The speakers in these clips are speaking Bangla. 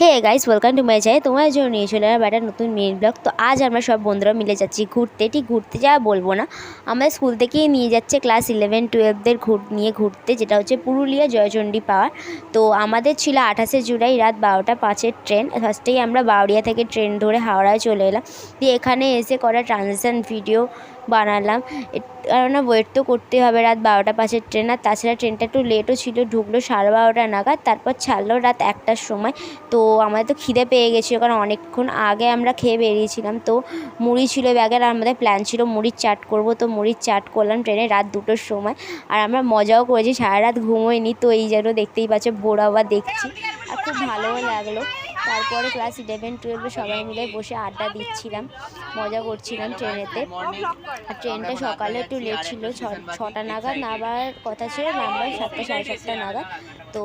Hey guys, welcome to my channel. তোমার জন্য নিয়ে চলে এলাম একটা নতুন মিনি ব্লগ। তো আজ আমরা সব বন্ধুরা মিলে যাচ্ছি ঘুরতে। ঠিক ঘুরতে যাওয়া বলবো না, আমাদের স্কুল থেকেই নিয়ে যাচ্ছে ক্লাস 11-12দের ঘুরতে, যেটা হচ্ছে পুরুলিয়া জয়চণ্ডী পাহাড়। তো আমাদের ছিল 28শে জুলাই রাত 12টা 5-এর ট্রেন। ফার্স্টেই আমরা বাউরিয়া থেকে ট্রেন ধরে হাওড়ায় চলে এলাম। দিয়ে এখানে এসে করা ট্রানজিশন ভিডিও বানালাম, কেননা ওয়েট তো করতেই হবে। রাত 12টা 5-এর ট্রেন, আর তাছাড়া ট্রেনটা একটু লেটও ছিল, ঢুকলো 12:30 নাগাদ, তারপর ছাড়লো রাত 1টার সময়। তো আমাদের তো খিদে পেয়ে গেছিলো, কারণ অনেকক্ষণ আগে আমরা খেয়ে বেরিয়েছিলাম। তো মুড়ি ছিল ব্যাগের, আর আমাদের প্ল্যান ছিল মুড়ির চাট করবো। তো মুড়ির চাট করলাম ট্রেনে রাত 2টোর সময়। আর আমরা মজাও করেছি, সারা রাত ঘুমোইনি। তো এই যেন দেখতেই পাচ্ছে বোর আবার দেখছি, আর খুব ভালোও লাগলো। তারপরে ক্লাস 11-12 সবাই মিলে বসে আড্ডা দিচ্ছিলাম, মজা করছিলাম ট্রেনেতে। আর ট্রেনটা সকালে একটু লেট ছিল, 6টা নাগাদ নামার কথা ছিল, নামবার 7টা 7:30 নাগাদ। তো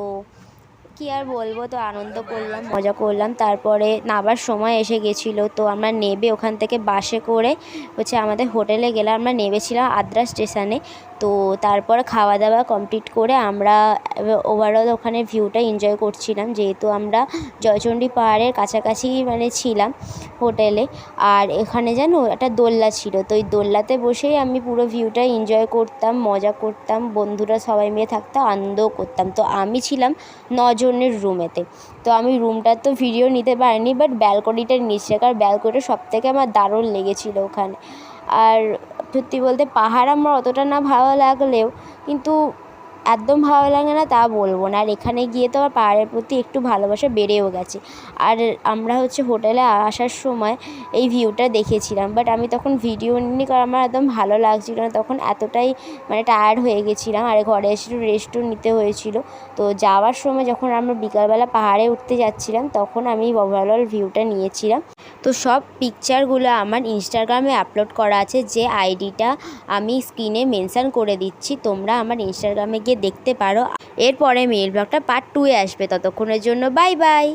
কী আর বলবো, তো আনন্দ করলাম, মজা করলাম। তারপরে নামার সময় এসে গেছিলো, তো আমরা নেবে ওখান থেকে বাসে করে হচ্ছে আমাদের হোটেলে গেলাম। আমরা নেমেছিলাম আদ্রা স্টেশনে। তো তারপর খাওয়া দাওয়া কমপ্লিট করে আমরা ওভারঅল ওখানে ভিউটা এনজয় করছিলাম, যেহেতু আমরা জয়চণ্ডী পাহাড়ের কাছাকাছি ছিলাম হোটেলে। আর এখানে যেন একটা দোলনা ছিল, তো ওই দোলনাতে বসেই আমি পুরো ভিউটা এনজয় করতাম, মজা করতাম, বন্ধুরা সবাই মিলে থাকতাম, আনন্দও করতাম। তো আমি ছিলাম 9জনের রুমেতে। তো আমি রুমটার তো ভিডিও নিতে পারিনি, বাট ব্যালকনিটা নিয়েছি, কারণ ব্যালকনিটা সবথেকে আমার দারুণ লেগেছিলো ওখানে। আর সত্যি বলতে পাহাড় আমার অতটা না ভালো লাগলেও, কিন্তু একদম ভালো লাগে না তা বলবো না। আর এখানে গিয়ে তো আমার পাহাড়ের প্রতি একটু ভালোবাসা বেড়েও গেছে। আর আমরা হচ্ছে হোটেলে আসার সময় এই ভিউটা দেখেছিলাম, বাট আমি তখন ভিডিও নিইনি, কারণ আমার একদম ভালো লাগছিল না তখন, এতটাই টায়ার্ড হয়ে গেছিলাম। আর ঘরে এসে একটু রেস্টও নিতে হয়েছিল। তো যাওয়ার সময় যখন আমরা বিকালবেলা পাহাড়ে উঠতে যাচ্ছিলাম, তখন আমি ওভারঅল ভিউটা নিয়েছিলাম। তো সব পিকচারগুলো আমার ইনস্টাগ্রামে আপলোড করা আছে, যে আইডিটা আমি স্ক্রিনে মেনশান করে দিচ্ছি, তোমরা আমার ইনস্টাগ্রামে গিয়ে দেখতে পারো। এরপরে মিনি ব্লগটা পার্ট 2-এ আসবে। ততক্ষণের জন্য বাই বাই।